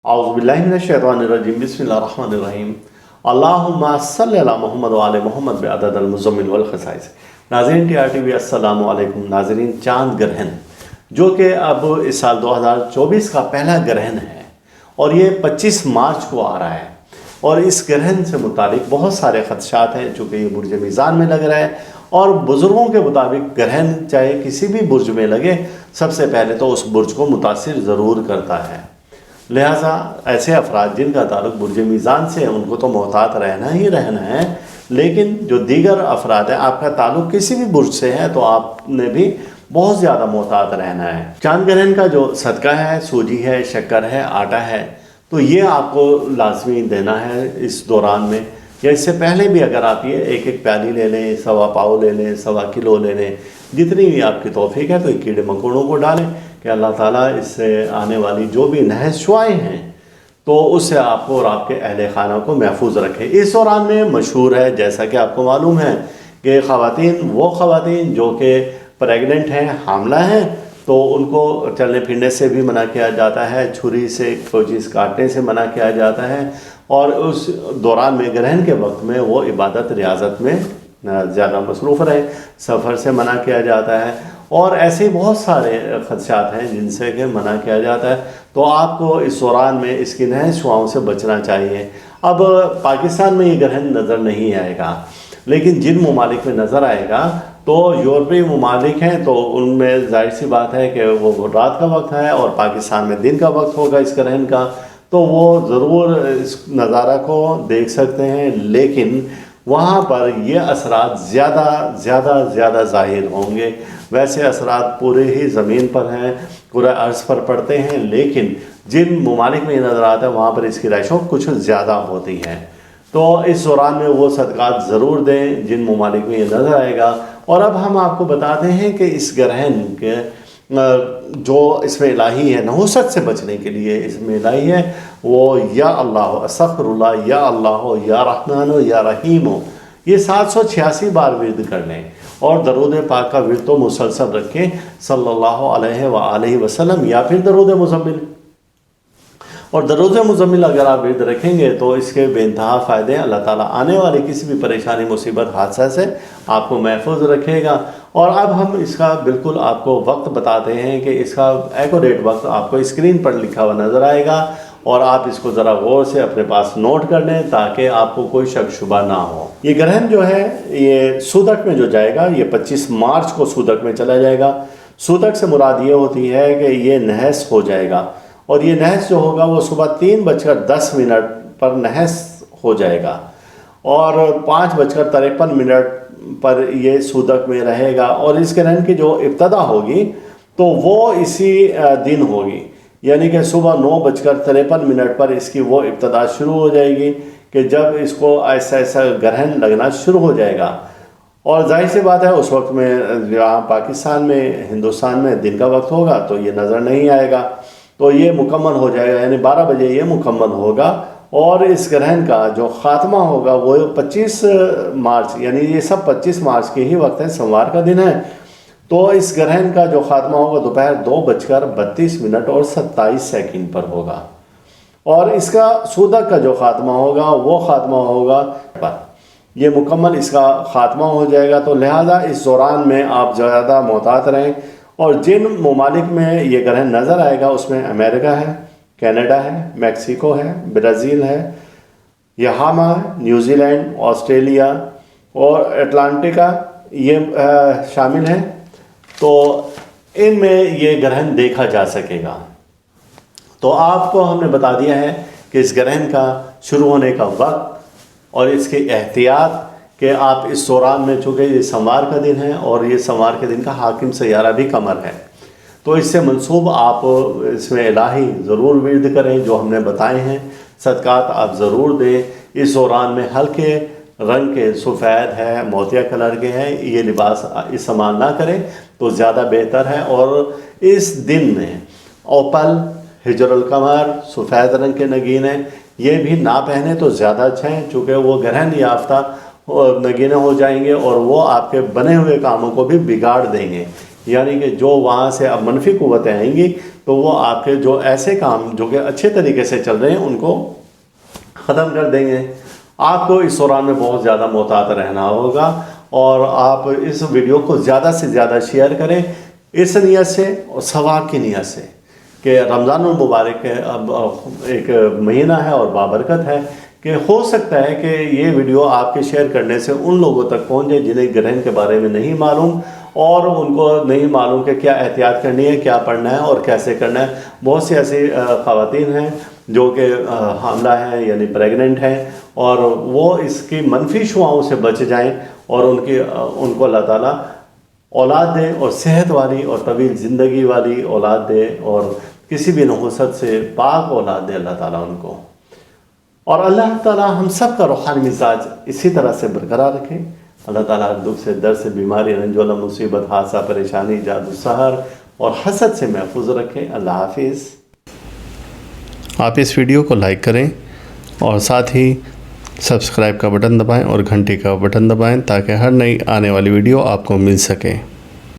औज़ुबिल्लाहिमिनश्शैतानिर्रजीम बिस्मिल्लाहिर्रहमानिर्रहीम अल्लाहुम्मा सल्लि अला मोहम्मद व आले मोहम्मद बिअदद अल-मुज़म्मिल वल खसाइस। नाज़रीन TRTV अस्सलामु अलैकुम। नाज़रीन, चांद ग्रहण जो कि अब इस साल 2024 का पहला ग्रहण है और ये 25 मार्च को आ रहा है, और इस ग्रहण से मुतालिक बहुत सारे खदशात हैं चूँकि ये बुर्ज मीज़ान में लग रहा है, और बुज़ुर्गों के मुताबिक ग्रहण चाहे किसी भी बुर्ज में लगे सबसे पहले तो उस बुर्ज को मुतासिर ज़रूर करता है। लिहाजा ऐसे अफराद जिनका ताल्लुक बुर्ज मीज़ान से है उनको तो मोहतात रहना ही रहना है, लेकिन जो दीगर अफराद हैं आपका ताल्लुक किसी भी बुर्ज से है तो आपने भी बहुत ज़्यादा मोहतात रहना है। चांद ग्रहण का जो सदका है, सूजी है, शक्कर है, आटा है, तो ये आपको लाजमी देना है इस दौरान में, या इससे पहले भी अगर आप ये एक एक प्याली ले लें, सवा पाव ले लें, सवा किलो ले लें, जितनी भी आपकी तौफीक है, तो कीड़े मकोड़ों को डालें कि अल्लाह ताला इससे आने वाली जो भी नहशुआएँ हैं तो उससे आपको और आपके अहले खाना को महफूज रखे। इस दौरान में मशहूर है, जैसा कि आपको मालूम है, कि वो ख़वातीन जो कि प्रेगनेंट हैं, हामला हैं, तो उनको चलने फिरने से भी मना किया जाता है, छुरी से कोई चीज़ काटने से मना किया जाता है, और उस दौरान में ग्रहण के वक्त में वो इबादत रियाजत में ज़्यादा मसरूफ़ रहे, सफ़र से मना किया जाता है, और ऐसे बहुत सारे खदशात हैं जिनसे कि मना किया जाता है। तो आपको इस दौरान में इसकी नहशुआओं से बचना चाहिए। अब पाकिस्तान में ये ग्रहण नज़र नहीं आएगा, लेकिन जिन ममालिक में नज़र आएगा तो यूरोपीय ममालिक हैं, तो उनमें जाहिर सी बात है कि वो रात का वक्त है और पाकिस्तान में दिन का वक्त होगा इस ग्रहण का, तो वो ज़रूर इस नज़ारा को देख सकते हैं, लेकिन वहाँ पर ये असरात ज़्यादा ज़ाहिर होंगे। वैसे असरात पूरे ही ज़मीन पर हैं, पूरे अर्ज़ पर पड़ते हैं, लेकिन जिन ममालिक में ये नज़र आता है वहाँ पर इसकी रैशों कुछ ज़्यादा होती हैं। तो इस दौरान में वो सदक़ात ज़रूर दें जिन ममालिक में ये नज़र आएगा। और अब हम आपको बताते हैं कि इस ग्रहण के जो इसमें इलाही है, नहुसत से बचने के लिए इसमें इलाही है, वो या अल्लाह अस्तग़फिरुल्लाह, या अल्लाह, या रहमान, या रहीम, ये 786 बार विर्द कर लें, और दरूद पाक का विर्द तो मुसलसल रखें सल्लल्लाहु अलैहि वसल्लम, या फिर दरूद मुज़म्मिल। और दरूद मुज़म्मिल अगर आप विर्द रखेंगे तो इसके बेइंतहा फ़ायदे, अल्लाह ताला आने वाली किसी भी परेशानी, मुसीबत, हादसा से आपको महफूज रखेगा। और अब हम इसका बिल्कुल आपको वक्त बताते हैं कि इसका एक्यूरेट वक्त आपको स्क्रीन पर लिखा हुआ नज़र आएगा, और आप इसको ज़रा गौर से अपने पास नोट कर लें ताकि आपको कोई शक शुबा ना हो। ये ग्रहण जो है ये सूदक में जो जाएगा, ये 25 मार्च को सूदक में चला जाएगा। सूदक से मुराद ये होती है कि ये नहस हो जाएगा, और ये नहस जो होगा वो सुबह 3:10 पर नहस हो जाएगा, और 5:53 पर ये सूदक में रहेगा। और इस ग्रहण की जो इब्तदा होगी तो वो इसी दिन होगी, यानी कि सुबह 9:53 पर इसकी वो इब्तदा शुरू हो जाएगी कि जब इसको ऐसा ग्रहण लगना शुरू हो जाएगा। और जाहिर सी बात है उस वक्त में यहाँ पाकिस्तान में, हिंदुस्तान में दिन का वक्त होगा तो ये नज़र नहीं आएगा, तो ये मुकम्मल हो जाएगा, यानी 12 बजे ये मुकम्मल होगा। और इस ग्रहण का जो ख़ात्मा होगा वो 25 मार्च, यानी ये सब 25 मार्च के ही वक्त है, सोमवार का दिन है, तो इस ग्रहण का जो ख़ात्मा होगा दोपहर 2:32 और 27 पर होगा। और इसका सूदक का जो ख़ात्मा होगा वो ख़ात्मा होगा पर, ये मुकम्मल इसका ख़ात्मा हो जाएगा। तो लिहाजा इस दौरान में आप ज़्यादा मोहतात रहें। और जिन ममालिक में ये ग्रहण नज़र आएगा उसमें अमेरिका है, कनाडा है, मैक्सिको है, ब्राज़ील है, यहामा है, न्यूजीलैंड, ऑस्ट्रेलिया और अटलांटिका ये शामिल हैं। तो इनमें ये ग्रहण देखा जा सकेगा। तो आपको हमने बता दिया है कि इस ग्रहण का शुरू होने का वक्त और इसकी एहतियात, कि आप इस दौरान में, चूँकि ये सोमवार का दिन है और ये सोमवार के दिन का हाकिम सैयारा भी कमर है, तो इससे मंसूब आप इसमें इलाही ज़रूर विर्द करें जो हमने बताए हैं, सदक़ात आप ज़रूर दें। इस दौरान में हल्के रंग के, सफ़ेद है, मोतिया कलर के हैं, ये लिबास इस्तेमाल ना करें तो ज़्यादा बेहतर है। और इस दिन में ओपल, हिजरुल कमर, सफ़ेद रंग के नगीने ये भी ना पहने तो ज़्यादा अच्छा है, चूँकि वो ग्रहण याफ्ता नगीने हो जाएंगे और वो आपके बने हुए कामों को भी बिगाड़ देंगे। یعنی کہ جو وہاں سے اب منفی قوتیں آئیں گی تو وہ آپ کے جو ایسے کام جو کہ اچھے طریقے سے چل رہے ہیں ان کو ختم کر دیں گے۔ آپ کو اس دوران میں بہت زیادہ محتاط رہنا ہوگا، اور آپ اس ویڈیو کو زیادہ سے زیادہ شیئر کریں اس نیت سے اور ثواب کی نیت سے کہ رمضان المبارک اب ایک مہینہ ہے اور بابرکت ہے، کہ ہو سکتا ہے کہ یہ ویڈیو آپ کے شیئر کرنے سے ان لوگوں تک پہنچے جنہیں گرہن کے بارے میں نہیں معلوم، اور ان کو نہیں معلوم کہ کیا احتیاط کرنی ہے، کیا پڑھنا ہے اور کیسے کرنا ہے۔ بہت سی ایسی خواتین ہیں جو کہ حاملہ ہیں یعنی پریگننٹ ہیں، اور وہ اس کی منفی شعاؤں سے بچ جائیں، اور ان کو اللہ تعالیٰ اولاد دے، اور صحت والی اور طویل زندگی والی اولاد دے، اور کسی بھی نحوست سے پاک اولاد دے اللہ تعالیٰ ان کو، اور اللہ تعالیٰ ہم سب کا روحانی مزاج اسی طرح سے برقرار رکھے۔ اللہ تعالیٰ دکھ سے، درد سے، بیماری، رنج و غم، مصیبت، حادثہ، پریشانی، جادو، سحر اور حسد سے محفوظ رکھے۔ اللہ حافظ۔ آپ اس ویڈیو کو لائک کریں اور ساتھ ہی سبسکرائب کا بٹن دبائیں اور گھنٹی کا بٹن دبائیں تاکہ ہر نئی آنے والی ویڈیو آپ کو مل سکے۔